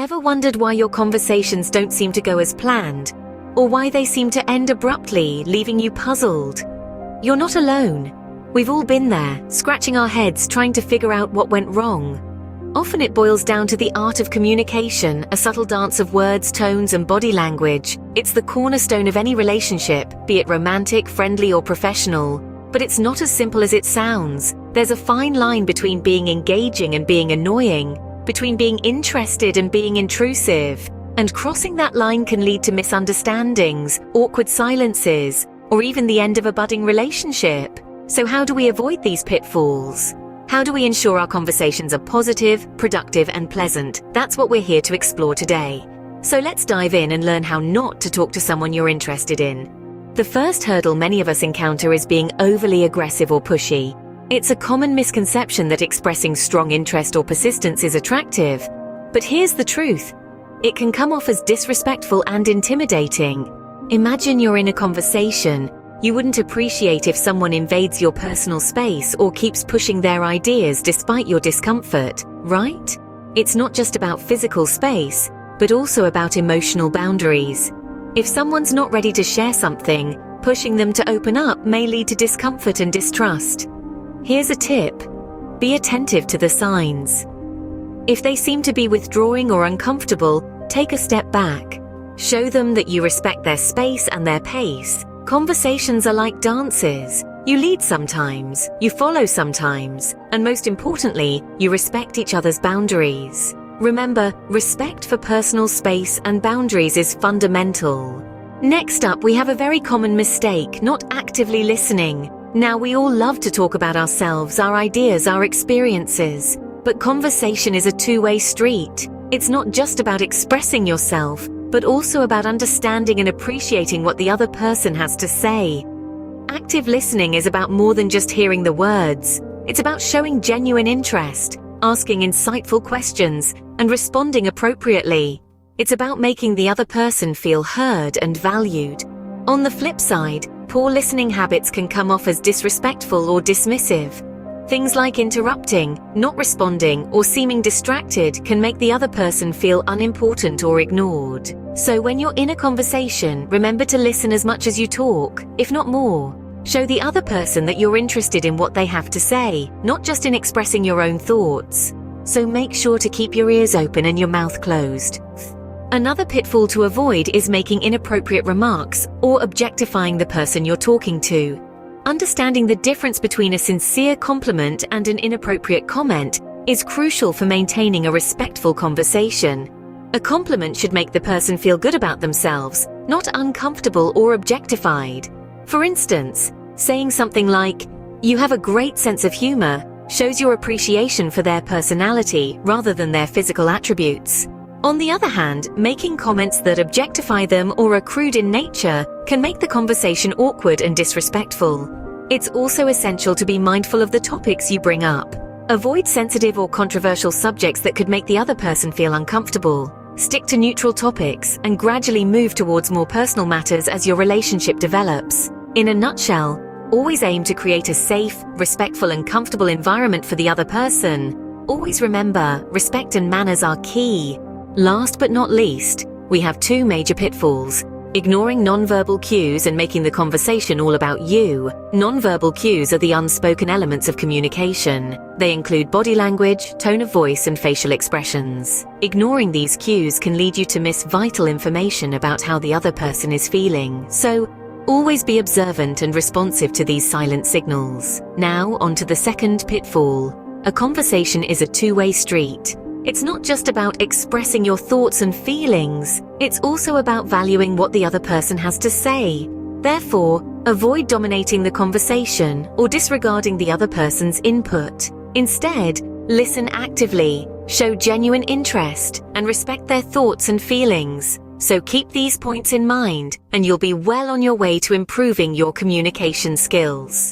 Ever wondered why your conversations don't seem to go as planned? Or why they seem to end abruptly, leaving you puzzled? You're not alone. We've all been there, scratching our heads trying to figure out what went wrong. Often it boils down to the art of communication, a subtle dance of words, tones, and body language. It's the cornerstone of any relationship, be it romantic, friendly, or professional. But it's not as simple as it sounds. There's a fine line between being engaging and being annoying, between being interested and being intrusive. And crossing that line can lead to misunderstandings, awkward silences, or even the end of a budding relationship. So how do we avoid these pitfalls? How do we ensure our conversations are positive, productive, and pleasant? That's what we're here to explore today. So let's dive in and learn how not to talk to someone you're interested in. The first hurdle many of us encounter is being overly aggressive or pushy. It's a common misconception that expressing strong interest or persistence is attractive. But here's the truth. It can come off as disrespectful and intimidating. Imagine you're in a conversation. You wouldn't appreciate if someone invades your personal space or keeps pushing their ideas despite your discomfort, right? It's not just about physical space, but also about emotional boundaries. If someone's not ready to share something, pushing them to open up may lead to discomfort and distrust. Here's a tip. Be attentive to the signs. If they seem to be withdrawing or uncomfortable, take a step back. Show them that you respect their space and their pace. Conversations are like dances. You lead sometimes, you follow sometimes, and most importantly, you respect each other's boundaries. Remember, respect for personal space and boundaries is fundamental. Next up, we have a very common mistake, not actively listening. Now, we all love to talk about ourselves, our ideas, our experiences. But conversation is a two-way street. It's not just about expressing yourself, but also about understanding and appreciating what the other person has to say. Active listening is about more than just hearing the words. It's about showing genuine interest, asking insightful questions, and responding appropriately. It's about making the other person feel heard and valued. On the flip side, poor listening habits can come off as disrespectful or dismissive. Things like interrupting, not responding, or seeming distracted can make the other person feel unimportant or ignored. So when you're in a conversation, remember to listen as much as you talk, if not more. Show the other person that you're interested in what they have to say, not just in expressing your own thoughts. So make sure to keep your ears open and your mouth closed. Another pitfall to avoid is making inappropriate remarks or objectifying the person you're talking to. Understanding the difference between a sincere compliment and an inappropriate comment is crucial for maintaining a respectful conversation. A compliment should make the person feel good about themselves, not uncomfortable or objectified. For instance, saying something like, "You have a great sense of humor," shows your appreciation for their personality rather than their physical attributes. On the other hand, making comments that objectify them or are crude in nature can make the conversation awkward and disrespectful. It's also essential to be mindful of the topics you bring up. Avoid sensitive or controversial subjects that could make the other person feel uncomfortable. Stick to neutral topics and gradually move towards more personal matters as your relationship develops. In a nutshell, always aim to create a safe, respectful, and comfortable environment for the other person. Always remember, respect and manners are key. Last but not least, we have two major pitfalls. Ignoring nonverbal cues and making the conversation all about you. Nonverbal cues are the unspoken elements of communication. They include body language, tone of voice, and facial expressions. Ignoring these cues can lead you to miss vital information about how the other person is feeling. So, always be observant and responsive to these silent signals. Now, on to the second pitfall. A conversation is a two-way street. It's not just about expressing your thoughts and feelings. It's also about valuing what the other person has to say. Therefore, avoid dominating the conversation or disregarding the other person's input. Instead, listen actively, show genuine interest, and respect their thoughts and feelings. So keep these points in mind, and you'll be well on your way to improving your communication skills.